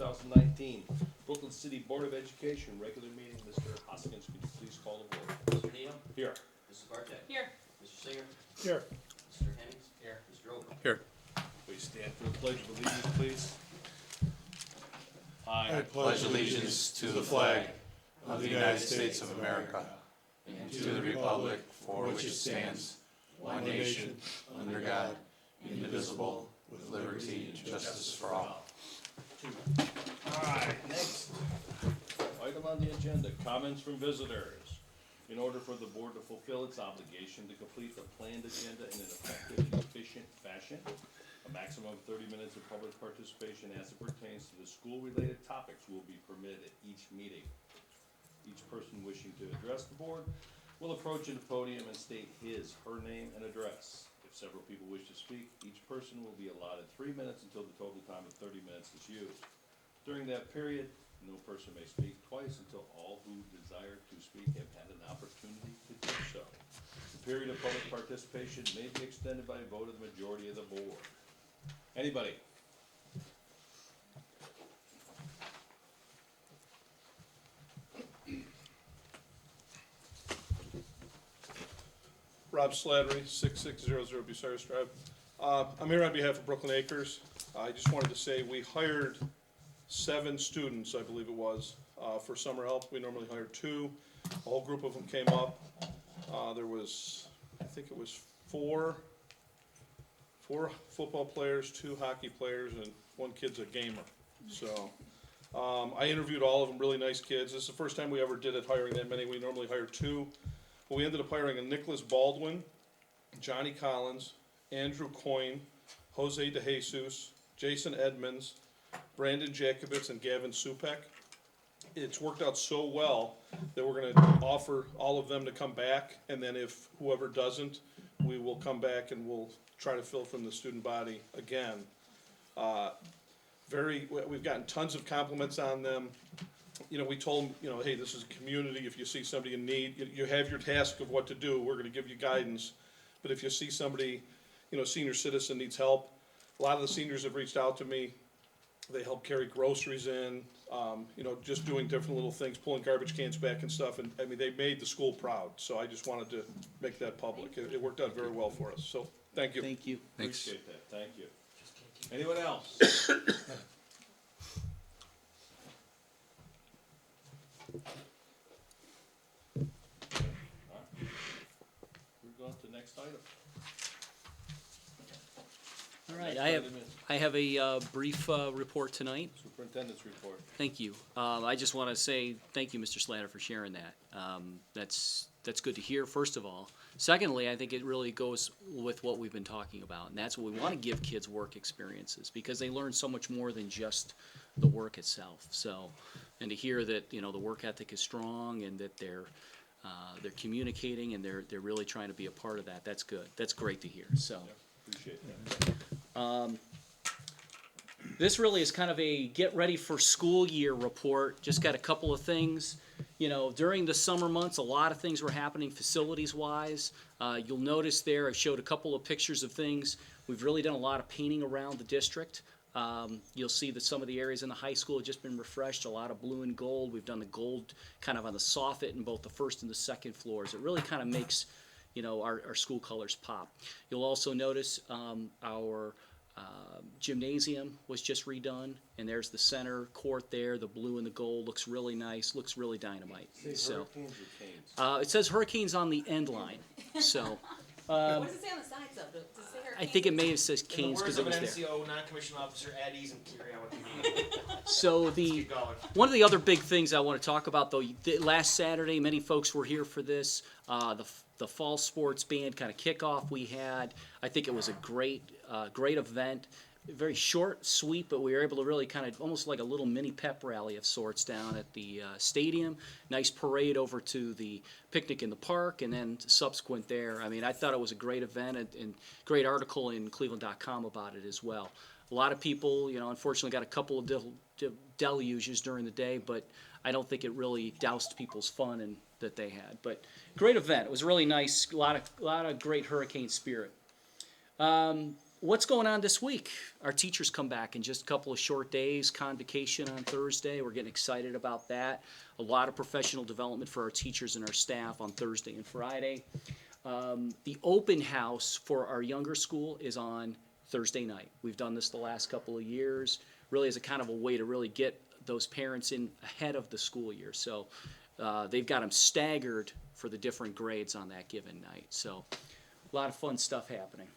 2019. Brooklyn City Board of Education, regular meeting. Mr. Hoskins, could you please call the board? Mr. Neal? Here. Mrs. Bartek? Here. Mr. Singer? Here. Mr. Hennings? Here. Mr. Ober? Here. Please stand for the Pledge of Allegiance, please. I pledge allegiance to the flag of the United States of America and to the republic for which it stands, one nation, under God, indivisible, with liberty and justice for all. Alright, next item on the agenda, comments from visitors. In order for the board to fulfill its obligation to complete the planned agenda in an effective and efficient fashion, a maximum of 30 minutes of public participation as it pertains to the school-related topics will be permitted at each meeting. Each person wishing to address the board will approach the podium and state his, her name, and address. If several people wish to speak, each person will be allotted 3 minutes until the total time of 30 minutes is used. During that period, no person may speak twice until all who desire to speak have had an opportunity to do so. The period of public participation may be extended by a vote of the majority of the board. Anybody? Rob Slattery, 6600 Bucyrus Drive. I'm here on behalf of Brooklyn Acres. I just wanted to say we hired 7 students, I believe it was, for summer help. We normally hire 2. A whole group of them came up. There was, I think it was four football players, 2 hockey players, and 1 kid's a gamer. So I interviewed all of them, really nice kids. This is the first time we ever did it, hiring that many. We normally hire 2. But we ended up hiring a Nicholas Baldwin, Johnny Collins, Andrew Coyne, Jose DeJesus, Jason Edmonds, Brandon Jacobitz, and Gavin Supek. It's worked out so well that we're going to offer all of them to come back, and then if whoever doesn't, we will come back and we'll try to fill from the student body again. We've gotten tons of compliments on them. You know, we told them, you know, hey, this is a community. If you see somebody in need, you have your task of what to do. We're going to give you guidance. But if you see somebody, you know, senior citizen needs help, a lot of the seniors have reached out to me. They help carry groceries in, you know, just doing different little things, pulling garbage cans back and stuff. And I mean, they made the school proud. So I just wanted to make that public. It worked out very well for us. So thank you. Thank you. Thanks. Appreciate that, thank you. Anyone else? We're going to the next item. All right, Next I item is I have a brief report tonight. Superintendent's report. Thank you. I just want to say thank you, Mr. Slatter, for sharing that. That's good to hear, first of all. Secondly, I think it really goes with what we've been talking about, and that's what we want to give kids work experiences, because they learn so much more than just the work itself. So, and to hear that, you know, the work ethic is strong and that they're communicating and they're really trying to be a part of that. That's good. That's great to hear. So. Appreciate that. This really is kind of a get ready for school year report. Just got a couple of things. You know, during the summer months, a lot of things were happening facilities-wise. You'll notice there, I showed a couple of pictures of things. We've really done a lot of painting around the district. You'll see that some of the areas in the high school have just been refreshed, a lot of blue and gold. We've done the gold kind of on the soffit in both the first and the second floors. It really kind of makes, you know, our school colors pop. You'll also notice our gymnasium was just redone, and there's the center court there. The blue and the gold looks really nice, looks really dynamite. Say So Hurricanes or Canes? it says Hurricanes on the end line. So What does it say on the sides though? Does it say I think it may have said In the Canes words because of it an was there. NCO, non-commissioned officer, at ease and carry out what you need. So Keep going. one of the other big things I want to talk about, though, last Saturday, many folks were here for this. The fall sports band kind of kickoff we had. I think it was a great event. Very short, sweet, but we were able to really kind of almost like a little mini pep rally of sorts down at the stadium. Nice parade over to the picnic in the park, and then subsequent there. I mean, I thought it was a great event, and great article in Cleveland.com about it as well. A lot of people, you know, unfortunately got a couple of deluges during the day, but I don't think it really doused people's fun and that they had. But great event. It was really nice. A lot of great hurricane spirit. what's going on this week? Our teachers come back in just a couple of short days, convocation on Thursday. We're getting excited about that. A lot of professional development for our teachers and our staff on Thursday and Friday. The open house for our younger school is on Thursday night. We've done this the last couple of years, really as a kind of a way to really get those parents in ahead of the school year. So they've got them staggered for the different grades on that given night. So a lot of fun stuff happening.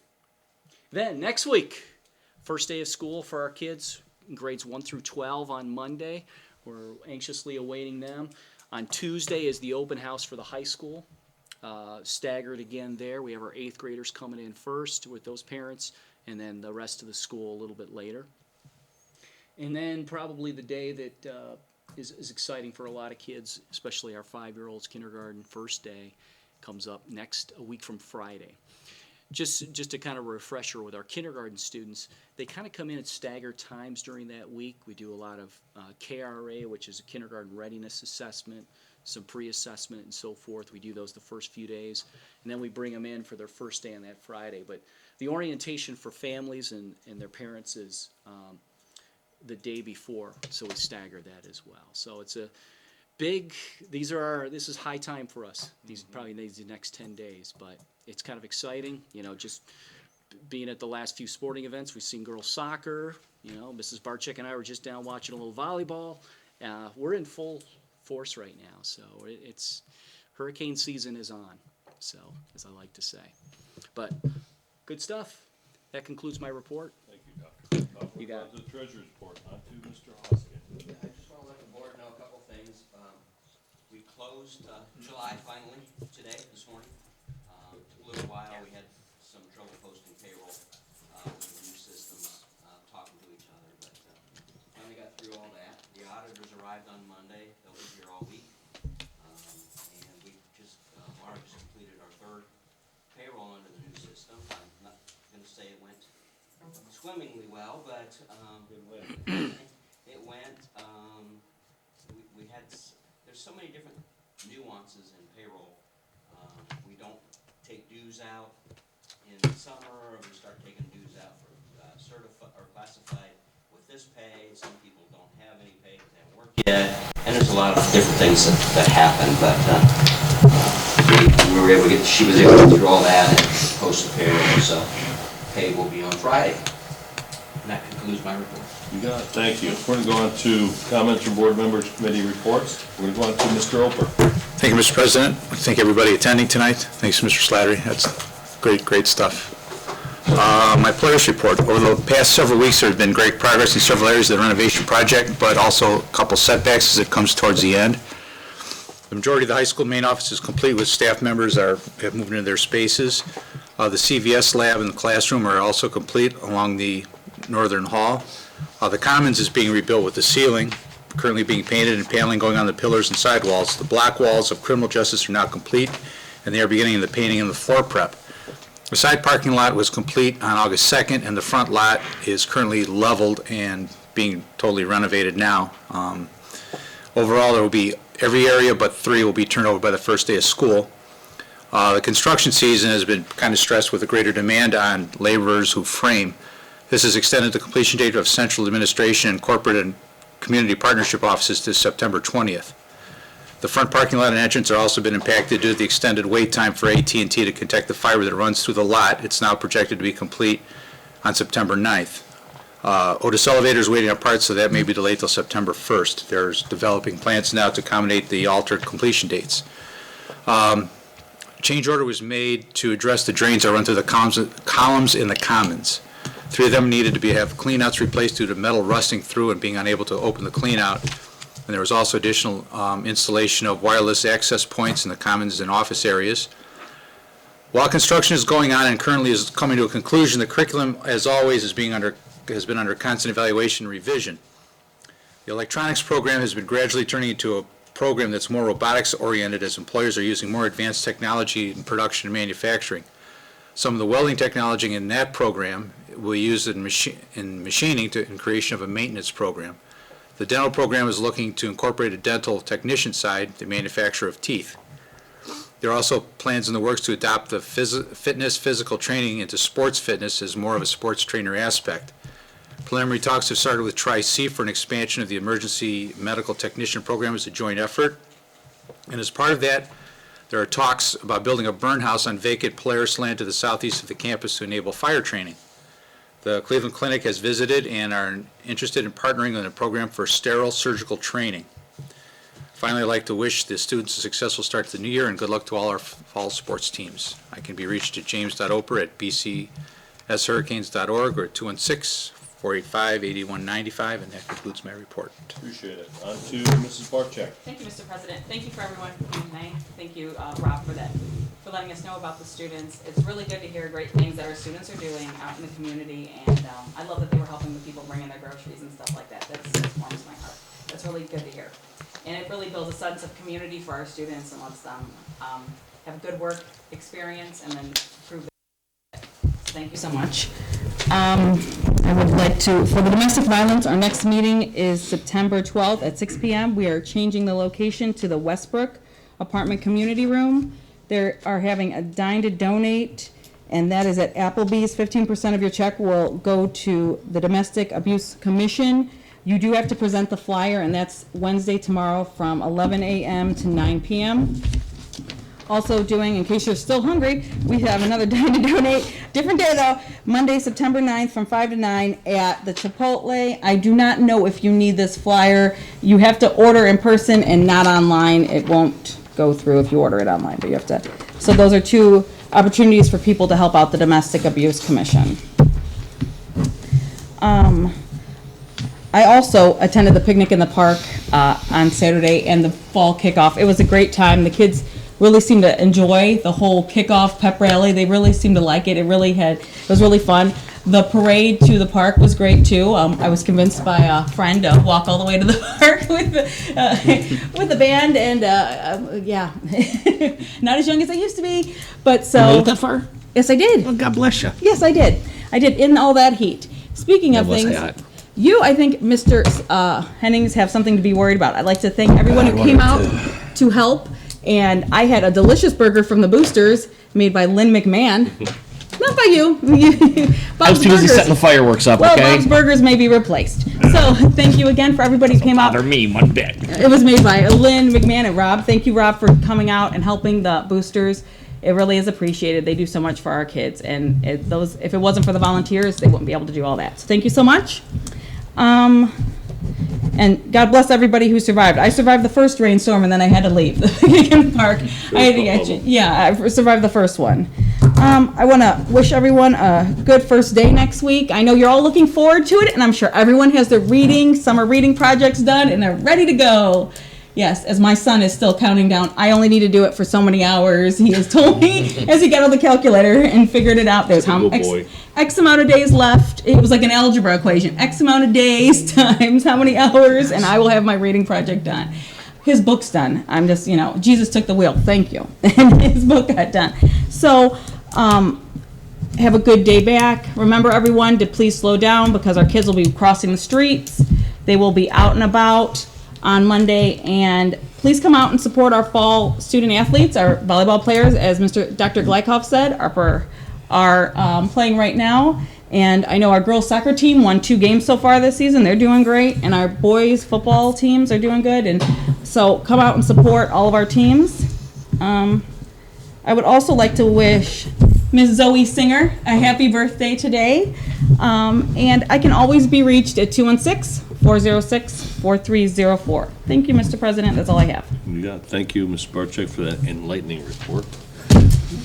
Then next week, first day of school for our kids, grades 1 through 12 on Monday. We're anxiously awaiting them. On Tuesday is the open house for the high school. Staggered again there. We have our 8th graders coming in first with those parents, and then the rest of the school a little bit later. And then probably the day that is exciting for a lot of kids, especially our 5-year-olds, kindergarten first day, comes up a week from Friday. Just a kind of refresher with our kindergarten students, they kind of come in at staggered times during that week. We do a lot of KRA, which is a kindergarten readiness assessment, some pre-assessment and so forth. We do those the first few days, and then we bring them in for their first day on that Friday. But the orientation for families and their parents is the day before, so we stagger that as well. So it's a big, this is high time for us, probably these next 10 days, but it's kind of exciting, just being at the last few sporting events. We've seen girls soccer, Mrs. Barczyk and I were just down watching a little volleyball. We're in full force right now, so it's hurricane season is on, so as I like to say. But good stuff. That concludes my report. Thank you, Doc. You got The treasurer's report, on to Mr. Hoskin. I just want to let the board know a couple things. We closed July finally today, this morning. Took a little while. We had some trouble posting payroll with the new systems, talking to each other, but finally got through all that. The auditors arrived on Monday. They'll be here all week. And we Laura just completed our 3rd payroll under the new system. I'm not going to say it went swimmingly well, but it went. We had. There's so many different nuances in payroll. We don't take dues out in the summer, or we start taking dues out for certified or classified with this pay. Some people don't have any pay because they haven't worked yet, and there's a lot of different things that happen. But we were able to get. She was able to get through all that and post the payroll. So pay will be on Friday. And that concludes my report. You got it, thank you. We're gonna go on to comments from board members, committee reports. We're gonna go on to Mr. Oper. Thank you, Mr. President. Thank everybody attending tonight. Thanks, Mr. Slattery. That's great stuff. My players report. Over the past several weeks, there has been great progress in several areas of the renovation project, but also a couple setbacks as it comes towards the end. The majority of the high school main office is complete, with staff members have moved into their spaces. The CVS lab and the classroom are also complete along the northern hall. The commons is being rebuilt with the ceiling currently being painted and paneling going on the pillars and sidewalls. The block walls of criminal justice are now complete, and they are beginning the painting and the floor prep. The side parking lot was complete on August 2nd, and the front lot is currently leveled and being totally renovated now. Overall, there will be every area but 3 will be turned over by the first day of school. The construction season has been kind of stressed with a greater demand on laborers who frame. This has extended the completion date of central administration and corporate and community partnership offices to September 20th. The front parking lot and entrance are also been impacted due to the extended wait time for AT&T to connect the fiber that runs through the lot. It's now projected to be complete on September 9th. Otis Elevator is waiting on parts, so that may be delayed till September 1st. There's developing plans now to accommodate the altered completion dates. Change order was made to address the drains that run through the columns in the commons. 3 of them needed to have cleanouts replaced due to metal rusting through and being unable to open the cleanout. And there was also additional installation of wireless access points in the commons and office areas. While construction is going on and currently is coming to a conclusion, the curriculum, as always, has been under constant evaluation and revision. The electronics program has been gradually turning into a program that's more robotics-oriented as employers are using more advanced technology in production and manufacturing. Some of the welding technology in that program will be used in machining in creation of a maintenance program. The dental program is looking to incorporate a dental technician side, the manufacture of teeth. There are also plans in the works to adopt the physical training into sports fitness as more of a sports trainer aspect. Preliminary talks have started with Tri-C for an expansion of the emergency medical technician program as a joint effort. And as part of that, there are talks about building a burn house on vacant Polaris land to the southeast of the campus to enable fire training. The Cleveland Clinic has visited and are interested in partnering on a program for sterile surgical training. Finally, I'd like to wish the students a successful start to the new year and good luck to all our fall sports teams. I can be reached at james.oper@bcshurricanes.org or at 216-485-8195, and that concludes my report. Appreciate it. On to Mrs. Barcheck. Thank you, Mr. President. Thank you for everyone for coming tonight. Thank you, Rob, for letting us know about the students. It's really good to hear great things that our students are doing out in the community, and I love that they were helping the people bring in their groceries and stuff like that. That warms my heart. That's really good to hear. And it really builds a sense of community for our students and lets them have a good work experience and then prove that. So thank you so much. I would like to, for the domestic violence, our next meeting is September 12th at 6 p.m. We are changing the location to the Westbrook Apartment Community Room. They are having a dine to donate, and that is at Applebee's. 15% of your check will go to the Domestic Abuse Commission. You do have to present the flyer, and that's Wednesday, tomorrow, from 11 a.m. to 9 p.m. Also doing, in case you're still hungry, we have another dine to donate. Different day, though. Monday, September 9th, from 5 to 9 at the Chipotle. I do not know if you need this flyer. You have to order in person and not online. It won't go through if you order it online, but you have to. So those are two opportunities for people to help out the Domestic Abuse Commission. I also attended the picnic in the park on Saturday and the fall kickoff. It was a great time. The kids really seemed to enjoy the whole kickoff pep rally. They really seemed to like it. It was really fun. The parade to the park was great too. I was convinced by a friend to walk all the way to the park with the band, and yeah, not as young as I used to be, but so. You made it that far? Yes, I did. Well, God bless you. Yes, I did. I did, in all that heat. Speaking of things, I think, Mr. Hennings, have something to be worried about. I'd like to thank everyone who came out to help, and I had a delicious burger from the Boosters made by Lynn McMahon. Not by you. I was too busy setting the fireworks up, well, okay? Bob's Burgers may be replaced. So thank you again for everybody who came out. Bother me one bit. It was made by Lynn McMahon and Rob. Thank you, Rob, for coming out and helping the Boosters. It really is appreciated. They do so much for our kids, and if it wasn't for the volunteers, they wouldn't be able to do all that. So thank you so much. And God bless everybody who survived. I survived the first rainstorm, and then I had to leave the picnic in the park. I survived the first one. I want to wish everyone a good first day next week. I know you're all looking forward to it, and I'm sure everyone has their summer reading projects done, and they're ready to go. Yes, as my son is still counting down. I only need to do it for so many hours, he has told me, as he got on the calculator and figured it out. There's X amount of days left. It was like an algebra equation. X amount of days times how many hours, and I will have my reading project done. His book's done. I'm just, Jesus took the wheel. Thank you. And his book got done. So, have a good day back. Remember, everyone, to please slow down because our kids will be crossing the streets. They will be out and about on Monday, and please come out and support our fall student athletes. Our volleyball players, as Dr. Gleichoff said, are playing right now. And I know our girls soccer team won 2 games so far this season. They're doing great, and our boys football teams are doing good. And so come out and support all of our teams. I would also like to wish Ms. Zoe Singer a happy birthday today. And I can always be reached at 216-406-4304. Thank you, Mr. President. That's all I have. Yeah, thank you, Ms. Barcheck, for that enlightening report.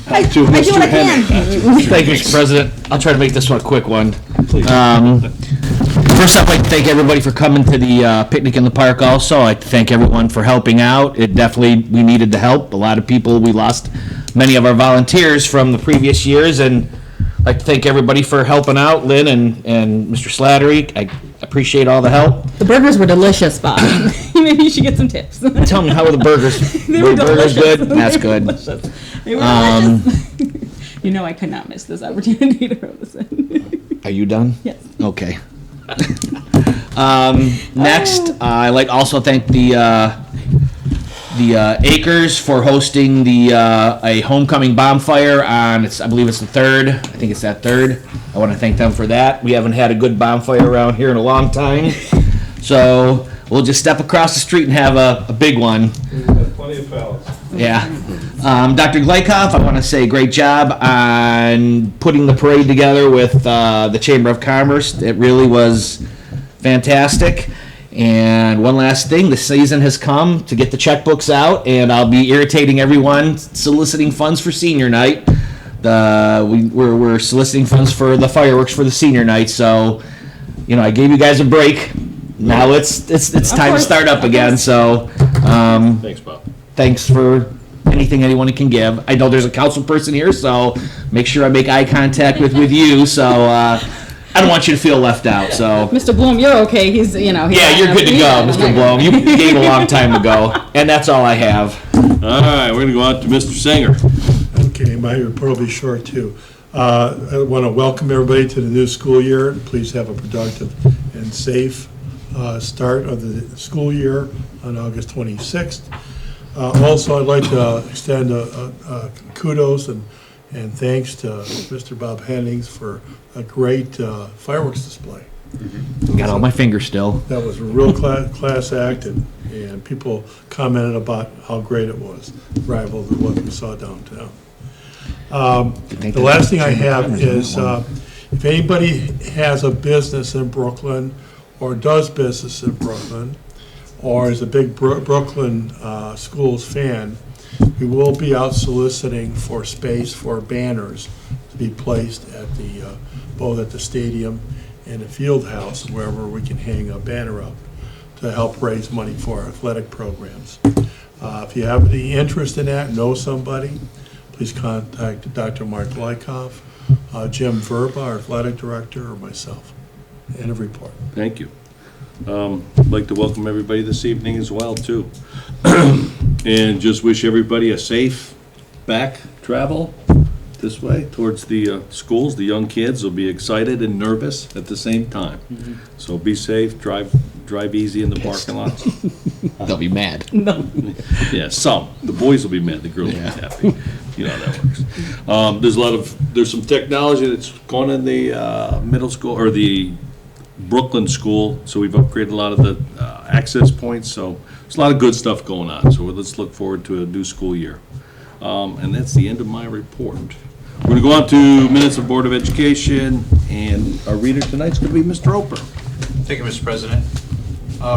I do what I can. Thank you, Mr. President. I'll try to make this one a quick one. Please. First up, I'd like to thank everybody for coming to the picnic in the park also. I'd like to thank everyone for helping out. We needed the help. A lot of people, we lost many of our volunteers from the previous years, and I'd like to thank everybody for helping out, Lynn and Mr. Slattery. I appreciate all the help. The burgers were delicious, Bob. Maybe you should get some tips. Tell me, how were the burgers? Were the burgers good? That's They were good. delicious. They were delicious. I could not miss this opportunity to listen. Are you done? Yes. Okay. Next, I'd like also thank the Acres for hosting a homecoming bonfire on, I believe it's the 3rd. I think it's that 3rd. I want to thank them for that. We haven't had a good bonfire around here in a long time. So we'll just step across the street and have a big one. Plenty of pallets. Yeah. Dr. Glykoff, I want to say great job on putting the parade together with the Chamber of Commerce. It really was fantastic. And one last thing, the season has come to get the checkbooks out, and I'll be irritating everyone soliciting funds for senior night. We're soliciting funds for the fireworks for the senior night, so I gave you guys a break. Now it's time to start up again. So Thanks, Bob. thanks for anything anyone can give. I know there's a council person here, so make sure I make eye contact with you. So I don't want you to feel left out. So Mr. Bloom, you're okay. He's, yeah, you're good to go, Mr. Bloom. You gave a long time ago, and that's all I have. All right, we're gonna go out to Mr. Singer. Okay, my report will be short too. I want to welcome everybody to the new school year. Please have a productive and safe start of the school year on August 26th. Also, I'd like to extend kudos and thanks to Mr. Bob Hennings for a great fireworks display. Got all my fingers still. That was a real class act, and people commented about how great it was, rival to what we saw downtown. The last thing I have is, if anybody has a business in Brooklyn, or does business in Brooklyn, or is a big Brooklyn schools fan, we will be out soliciting for space for banners to be placed at both at the stadium and the field house, wherever we can hang a banner up to help raise money for our athletic programs. If you have any interest in that, know somebody, please contact Dr. Mark Lykoff, Jim Verba, our athletic director, or myself. End of report. Thank you. I'd like to welcome everybody this evening as well, too. And just wish everybody a safe back travel this way towards the schools. The young kids will be excited and nervous at the same time. So be safe, drive easy in the parking lots. They'll be mad. Yeah, some. The boys will be mad, the girls will be happy. You know how that works. There's some technology that's going in the middle school, or the Brooklyn school, so we've upgraded a lot of the access points, so there's a lot of good stuff going on, so let's look forward to a new school year. And that's the end of my report. We're gonna go on to minutes of Board of Education, and our reader tonight's gonna be Mr. Oper. Thank you, Mr. President.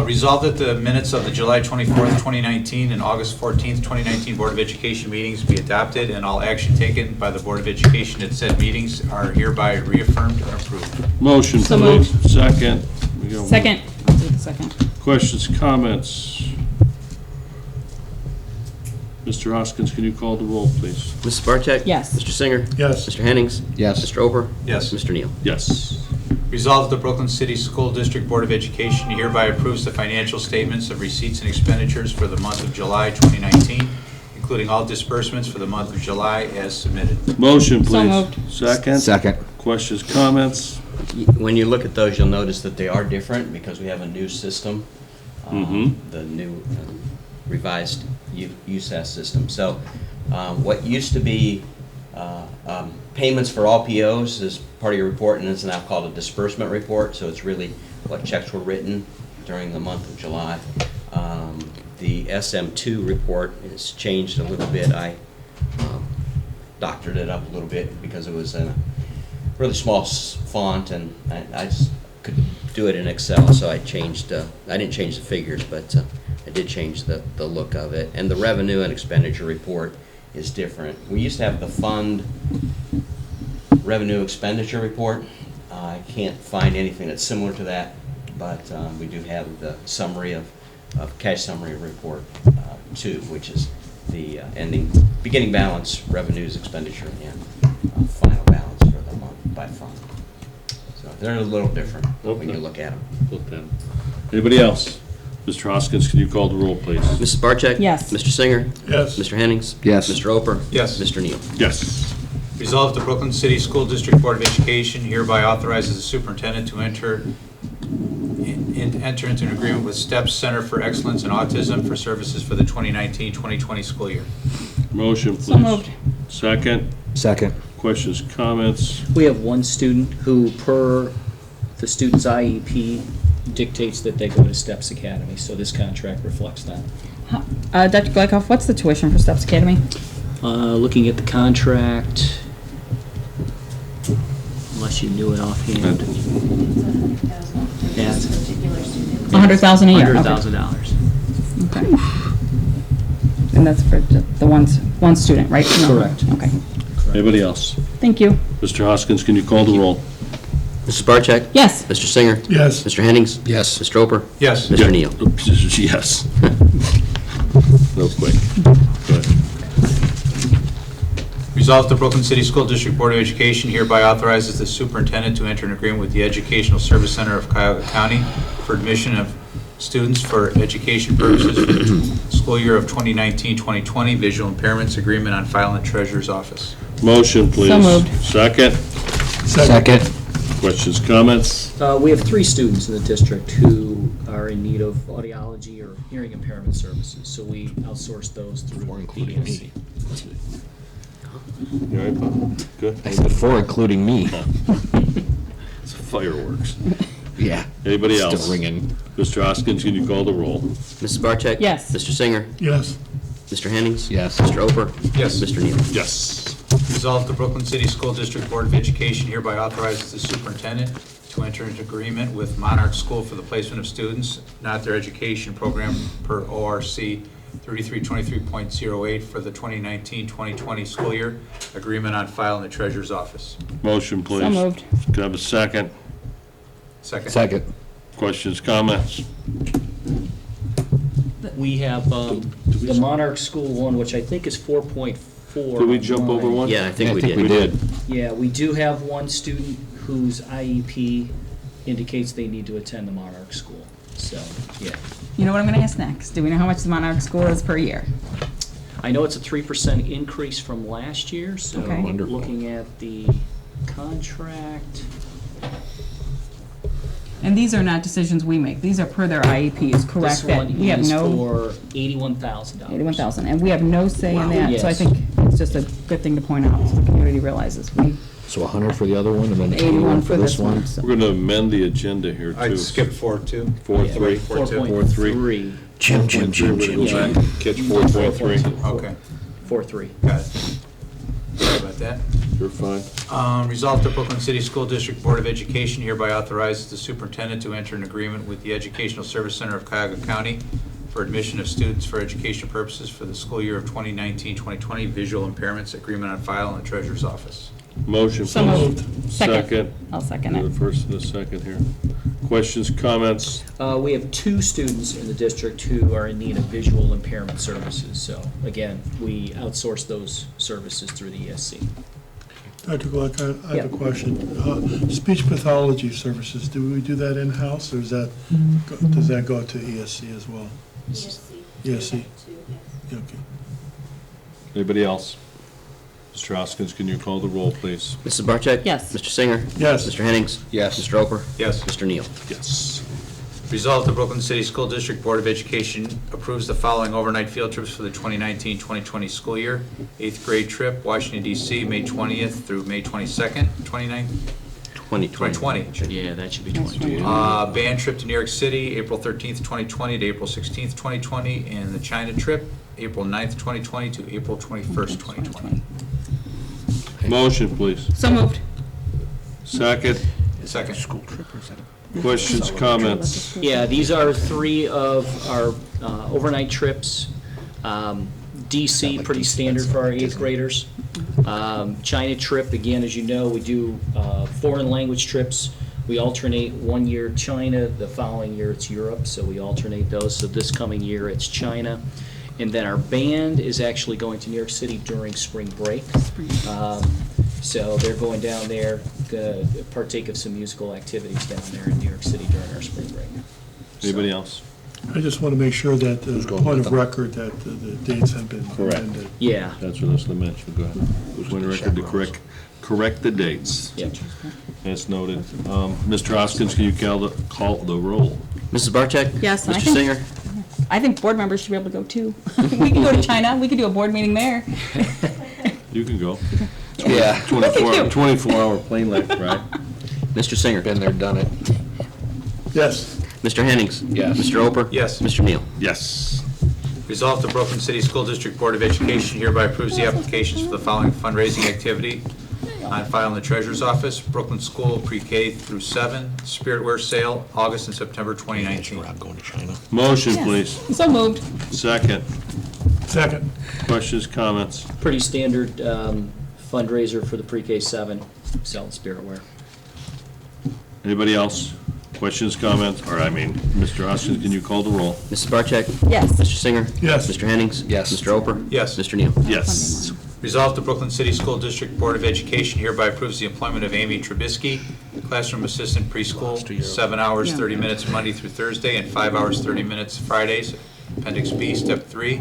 Resolved that the minutes of the July 24th, 2019 and August 14th, 2019 Board of Education meetings be adopted, and all action taken by the Board of Education at said meetings are hereby reaffirmed and approved. Motion, So please. Second. We got Second. I'll do the second. Questions, comments? Mr. Hoskins, can you call the roll, please? Mrs. Barcheck? Yes. Mr. Singer? Yes. Mr. Hennings? Yes. Mr. Ober? Yes. Mr. Neal? Yes. Resolved that the Brooklyn City School District Board of Education hereby approves the financial statements of receipts and expenditures for the month of July 2019, including all disbursements for the month of July as submitted. Motion, please. moved. Second. Second. Questions, comments? When you look at those, you'll notice that they are different because we have a new system. The new revised USAS system. So what used to be payments for all POs is part of your report, and it's now called a disbursement report, so it's really what checks were written during the month of July. The SM2 report is changed a little bit. I doctored it up a little bit because it was in a really small font, and I just couldn't do it in Excel, so I changed, I didn't change the figures, but I did change the look of it. And the revenue and expenditure report is different. We used to have the fund revenue expenditure report. I can't find anything that's similar to that, but we do have the summary of cash summary report too, which is the beginning balance, revenues, expenditure, and final balance for the month by fund. So they're a little different when you look at them. Look at them. Anybody else? Mr. Hoskins, can you call the roll, please? Mrs. Barcheck? Yes. Mr. Singer? Yes. Mr. Hennings? Yes. Mr. Oper? Yes. Mr. Neal? Yes. Resolved, the Brooklyn City School District Board of Education hereby authorizes the superintendent to enter and enter into an agreement with STEPS Center for Excellence in Autism for services for the 2019-2020 school year. Motion, please. So moved. Second. Second. Questions, comments? We have one student who, per the student's IEP, dictates that they go to Steps Academy, so this contract reflects that. Dr. Glykoff, what's the tuition for Steps Academy? Looking at the contract, unless you knew it offhand. Yeah, it's $100,000 a year. Okay. $100,000. Okay. And that's for the one student, right? No. Correct. Okay. Anybody else? Thank you. Mr. Hoskins, can you call the roll? Mrs. Barcheck? Yes. Mr. Singer? Yes. Mr. Hennings? Yes. Mr. Oper? Yes. Mr. Neal? Oops, yes. Real quick. Go ahead. Resolved, the Brooklyn City School District Board of Education hereby authorizes the superintendent to enter an agreement with the Educational Service Center of Cuyahoga County for admission of students for education purposes for the school year of 2019-2020. Visual impairments agreement on file in the treasurer's office. Motion, please. So moved. Second. Second. Questions, comments? We have 3 students in the district who are in need of audiology or hearing impairment services, so we outsource those through including BSC. me. You all right, Bob? Good? I said 4, including me. It's fireworks. Yeah. Anybody else? Still ringing. Mr. Hoskins, can you call the roll? Mrs. Barcheck? Yes. Mr. Singer? Yes. Mr. Hennings? Yes. Mr. Oper? Yes. Mr. Neal? Yes. Resolved, the Brooklyn City School District Board of Education hereby authorizes the superintendent to enter into agreement with Monarch School for the placement of students, not their education program per ORC 3323.08 for the 2019-2020 school year. Agreement on file in the treasurer's office. Motion, please. So moved. Can I have a second? Second. Second. Questions, comments? We have the Monarch School one, which I think is 4.4. Did we jump over online. one? Yeah, I think we did. We did. Yeah, we do have one student whose IEP indicates they need to attend the Monarch School, so, yeah. You know what I'm going to ask next? Do we know how much the Monarch School is per year? I know it's a 3% increase from last year, so Okay. Wonderful. looking at the contract. And these are not decisions we make. These are per their IEPs, correct? This That one we have is no for $81,000. 81,000, and we have no say in that. So I Yes. think it's just a good thing to point out, so the community realizes we So 100 for the other one, and then 81 for this one. So. We're gonna amend the agenda here, too. I'd skip 4.2. 4.3. 4.3. Jim, Jim, We're Jim, gonna Jim, go back Jim. and catch 4.3. Okay, 4.3. got it. Sorry about that. You're fine. Resolved, the Brooklyn City School District Board of Education hereby authorizes the superintendent to enter an agreement with the Educational Service Center of Cuyahoga County for admission of students for education purposes for the school year of 2019-2020. Visual impairments agreement on file in the treasurer's office. Motion, So please. moved. Second. I'll second The it. first and the second here. Questions, comments? We have 2 students in the district who are in need of visual impairment services, so again, we outsource those services through the ESC. Dr. Gluck, I have Yeah. a question. Speech pathology services, do we do that in-house, or is that, does that go to ESC as well? ESC? Okay. Anybody else? Mr. Hoskins, can you call the roll, please? Mrs. Barcheck? Yes. Mr. Singer? Yes. Mr. Hennings? Yes. Mr. Oper? Yes. Mr. Neal? Yes. Resolved, the Brooklyn City School District Board of Education approves the following overnight field trips for the 2019-2020 school year. 8th grade trip, Washington DC, May 20th through May 22nd, 2020. Yeah, that should be 20. Band trip to New York City, April 13th, 2020 to April 16th, 2020, and the China trip, April 9th, 2020 to April 21st, 2020. Motion, please. So moved. Second. Second. Questions, comments? Yeah, these are 3 of our overnight trips. DC, pretty standard for our 8th graders. China trip, again, as you know, we do foreign language trips. We alternate 1 year China, the following year it's Europe, so we alternate those. So this coming year it's China. And then our band is actually going to New York City during spring break. So they're going down there, gonna partake of some musical activities down there in New York City during our spring break. Anybody else? I just want to make sure that the going point with of them? record that the dates have been Correct. amended. Yeah, That's what I was gonna mention. Go ahead. Who's going to record the correct correct the dates. Yep. As noted. Mr. Hoskins, can you call the roll? Mrs. Barcheck? Yes, and I Mr. think- Singer? I think board members should be able to go too. We can go to China, we could do a board meeting there. You can go. Yeah. 24-hour plane ride. Mr. Singer? Been there, done it. Yes. Mr. Hennings? Yes. Mr. Oper? Yes. Mr. Neal? Yes. Resolved, the Brooklyn City School District Board of Education hereby approves the applications for the following fundraising activity on file in the Treasurer's Office: Brooklyn School Pre-K through 7, Spiritware Sale, August and September 2019. Going to China. Motion, Yes. please. So moved. Second. Second. Questions, comments? Pretty standard fundraiser for the pre-K 7, selling spiritware. Anybody else? Questions, comments? Mr. Hoskins, can you call the roll? Mrs. Barcheck? Yes. Mr. Singer? Yes. Mr. Hennings? Yes. Mr. Oper? Yes. Mr. Neal? Yes. Resolved, the Brooklyn City School District Board of Education hereby approves the employment of Amy Trubisky, classroom assistant preschool, 7 hours, Yeah. 30 minutes Monday through Thursday, and 5 hours, 30 minutes Fridays, Appendix B, Step 3.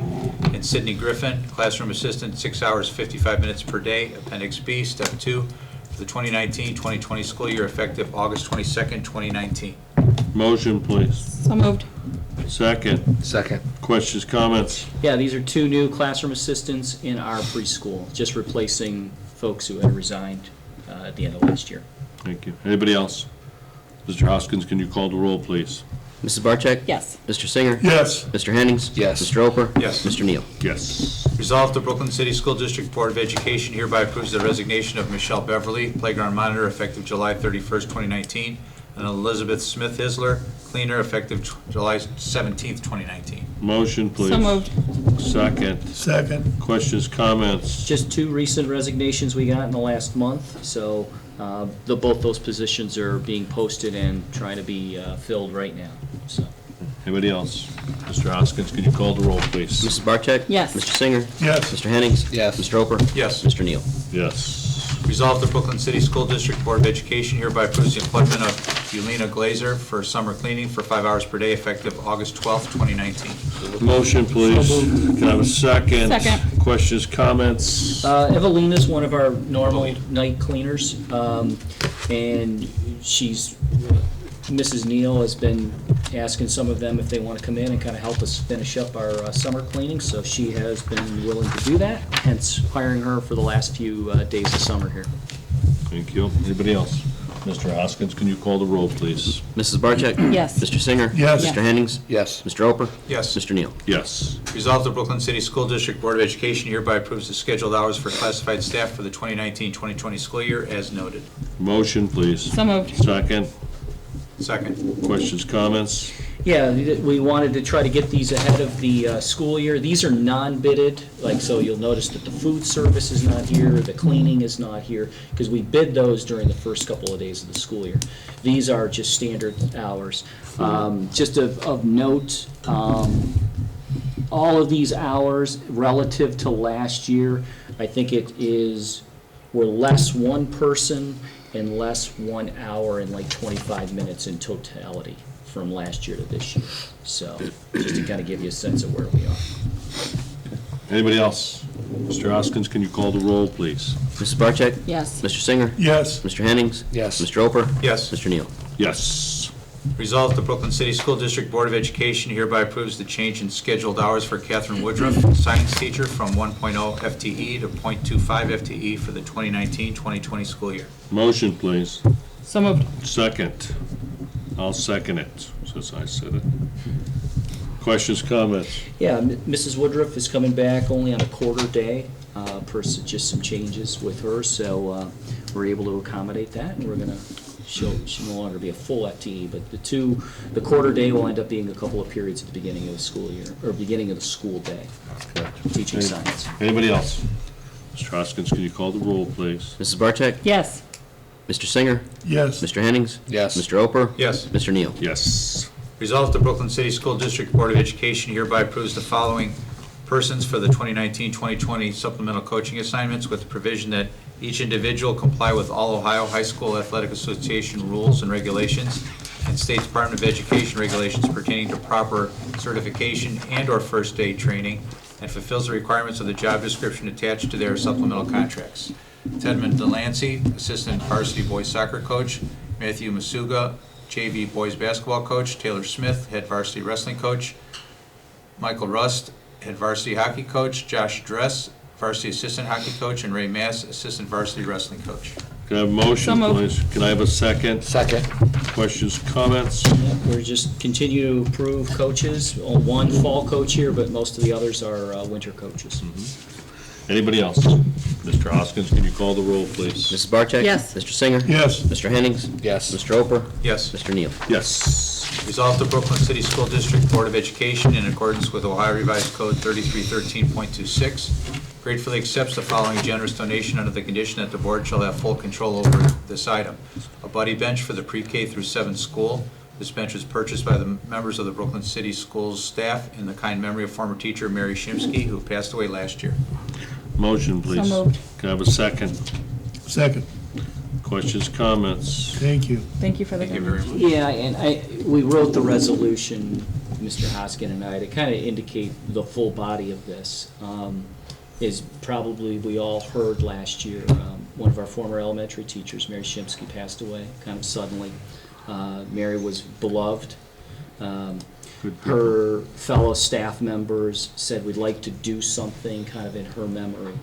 And Sydney Griffin, classroom assistant, 6 hours, 55 minutes per day, Appendix B, Step 2, for the 2019-2020 school year effective August 22nd, 2019. Motion, please. So moved. Second. Second. Questions, comments? Yeah, these are 2 new classroom assistants in our preschool, just replacing folks who had resigned at the end of last year. Thank you. Anybody else? Mr. Hoskins, can you call the roll, please? Mrs. Barcheck? Yes. Mr. Singer? Yes. Mr. Hennings? Yes. Mr. Oper? Yes. Mr. Neal? Yes. Resolved, the Brooklyn City School District Board of Education hereby approves the resignation of Michelle Beverly, playground monitor, effective July 31st, 2019, and Elizabeth Smith Hisler, cleaner, effective July 17th, 2019. Motion, please. So moved. Second. Second. Questions, comments? Just 2 recent resignations we got in the last month, so both those positions are being posted and trying to be filled right now, so. Anybody else? Mr. Hoskins, can you call the roll, please? Mrs. Barcheck? Yes. Mr. Singer? Yes. Mr. Hennings? Yes. Mr. Oper? Yes. Mr. Neal? Yes. Resolved, the Brooklyn City School District Board of Education hereby approves the employment of Yelena Glazer for summer cleaning for 5 hours per day, effective August 12th, 2019. Motion, please. Can I have a second? Second. Questions, comments? Evelina's one of our normal night cleaners, and Mrs. Neal has been asking some of them if they want to come in and kind of help us finish up our summer cleaning, so she has been willing to do that, hence hiring her for the last few days of summer here. Thank you. Anybody else? Mr. Hoskins, can you call the roll, please? Mrs. Barcheck? Yes. Mr. Singer? Yes. Mr. Hennings? Yes. Mr. Oper? Yes. Mr. Neal? Yes. Resolved, the Brooklyn City School District Board of Education hereby approves the scheduled hours for classified staff for the 2019-2020 school year as noted. Motion, please. So moved. Second. Second. Questions, comments? Yeah, we wanted to try to get these ahead of the school year. These are non-bidded, so you'll notice that the food service is not here, the cleaning is not here, because we bid those during the first couple of days of the school year. These are just standard hours. Just of note, all of these hours relative to last year, I think we're less 1 person and less 1 hour and 25 minutes in totality from last year to this year. So, just to kind of give you a sense of where we are. Anybody else? Mr. Hoskins, can you call the roll, please? Mrs. Barcheck? Yes. Mr. Singer? Yes. Mr. Hennings? Yes. Mr. Oper? Yes. Mr. Neal? Yes. Resolved, the Brooklyn City School District Board of Education hereby approves the change in scheduled hours for Catherine Woodruff, science teacher, from 1.0 FTE to .25 FTE for the 2019-2020 school year. Motion, please. So moved. Second. I'll second it, since I said it. Questions, comments? Yeah, Mrs. Woodruff is coming back only on a quarter day, just some changes with her, so we're able to accommodate that, and she'll no longer be a full FTE, but the quarter day will end up being a couple of periods at the beginning of the school year, or beginning of the school day, teaching science. Anybody else? Mr. Hoskins, can you call the roll, please? Mrs. Barcheck? Yes. Mr. Singer? Yes. Mr. Hennings? Yes. Mr. Oper? Yes. Mr. Neal? Yes. Resolved, the Brooklyn City School District Board of Education hereby approves the following persons for the 2019-2020 supplemental coaching assignments with the provision that each individual comply with all Ohio High School Athletic Association rules and regulations and State Department of Education regulations pertaining to proper certification and/or first aid training, and fulfills the requirements of the job description attached to their supplemental contracts. Tedman Delancey, Assistant Varsity Boys Soccer Coach, Matthew Masuga, JV Boys Basketball Coach, Taylor Smith, Head Varsity Wrestling Coach, Michael Rust, Head Varsity Hockey Coach, Josh Dress, Varsity Assistant Hockey Coach, and Ray Mass, Assistant Varsity Wrestling Coach. Can I have a motion, So moved. please? Can I have a second? Second. Questions, comments? We're just continue to approve coaches, one fall coach here, but most of the others are winter coaches. Anybody else? Mr. Hoskins, can you call the roll, please? Mrs. Barcheck? Yes. Mr. Singer? Yes. Mr. Hennings? Yes. Mr. Oper? Yes. Mr. Neal? Yes. Resolved, the Brooklyn City School District Board of Education, in accordance with Ohio Revised Code 3313.26, gratefully accepts the following generous donation under the condition that the board shall have full control over this item. A buddy bench for the pre-K through 7 school. This bench was purchased by the members of the Brooklyn City Schools staff in the kind memory of former teacher Mary Shimsky, who passed away last year. Motion, please. So moved. Can I have a second? Second. Questions, comments? Thank you. Thank you for the. Thank you very much. Yeah, and we wrote the resolution, Mr. Hoskin and I, to kind of indicate the full body of this. Is probably, we all heard last year, one of our former elementary teachers, Mary Shimsky, passed away kind of suddenly. Mary was beloved. Her fellow staff members said we'd like to do something kind of in her memory.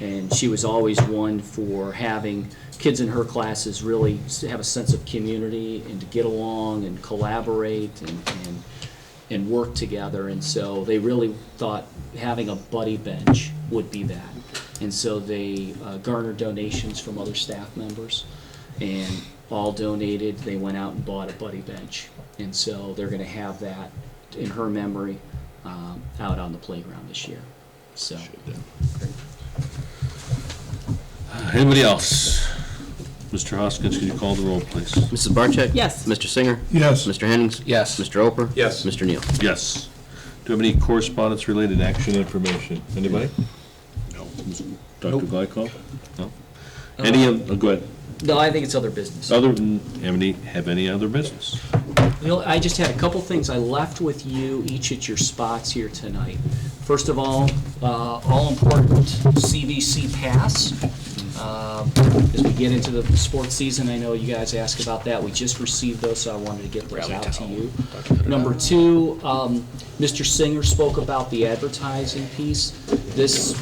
And she was always one for having kids in her classes really have a sense of community and to get along and collaborate and work together. And so they really thought having a buddy bench would be that. And so they garnered donations from other staff members and all donated. They went out and bought a buddy bench. And so they're going to have that in her memory out on the playground this year. So. Anybody else? Mr. Hoskins, can you call the roll, please? Mrs. Barcheck? Yes. Mr. Singer? Yes. Mr. Hennings? Yes. Mr. Oper? Yes. Mr. Neal? Yes. Do you have any correspondence-related action information? Anybody? No. Dr. Glykoff? No? Any, go ahead. No, I think it's other business. Have any other business? You know, I just had a couple things I left with you each at your spots here tonight. First of all important CVC pass. As we get into the sports season, I know you guys asked about that. We just received those, so I wanted to get those out to you. Number two, Mr. Singer spoke about the advertising piece. This,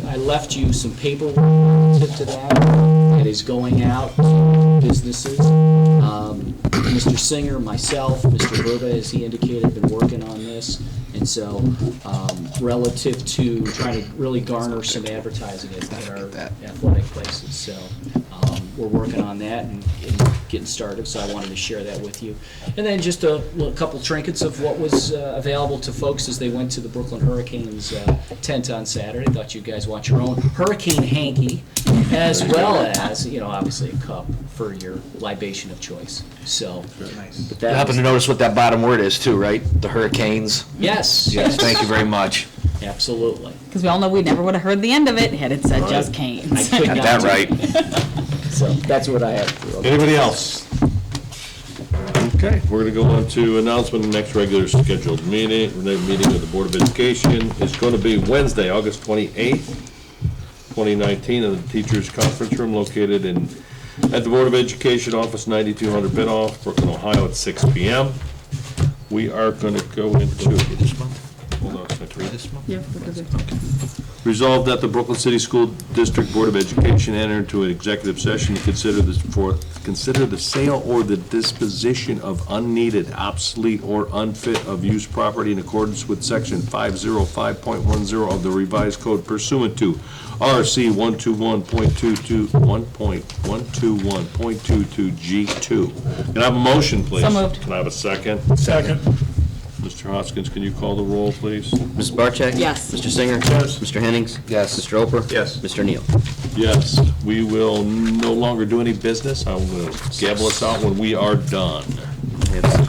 I left you some paperwork relative to that is going out to businesses. Mr. Singer, myself, Mr. Verba, as he indicated, have been working on this. And so, relative to trying to really garner some advertising at our athletic places. So, we're working on that and getting started, so I wanted to share that with you. And then just a couple trinkets of what was available to folks as they went to the Brooklyn Hurricanes tent on Saturday. Thought you guys want your own hurricane hanky, as well as, obviously a cup for your libation of choice. So, but You that happen was, to notice what that bottom word is too, right? The Hurricanes. yes, Yes, thank you very much. absolutely. Because we all know we never would have heard the end of it had it said just Canes. I could Got not that do- right. So that's what I have. Anybody else? Okay, we're gonna go on to announcement of the next regular scheduled meeting of the Board of Education. It's gonna be Wednesday, August 28th, 2019, in the Teachers Conference Room located at the Board of Education, Office 9200 Biddulph, Brooklyn, Ohio, at 6 p.m. We are gonna go into, hold on a second. Yeah, because it- Resolved that the Brooklyn City School District Board of Education enter into an executive session to consider the sale or the disposition of unneeded, obsolete, or unfit of use property in accordance with section 505.10 of the revised code pursuant to RC 121.22 G2. Can I have a motion, please? So moved. Can I have a second? Second. Mr. Hoskins, can you call the roll, please? Mrs. Barcheck? Yes. Mr. Singer? Yes. Mr. Hennings? Yes. Mr. Oper? Yes. Mr. Neal? Yes, we will no longer do any business. I will gavel us out when we are done. We have 6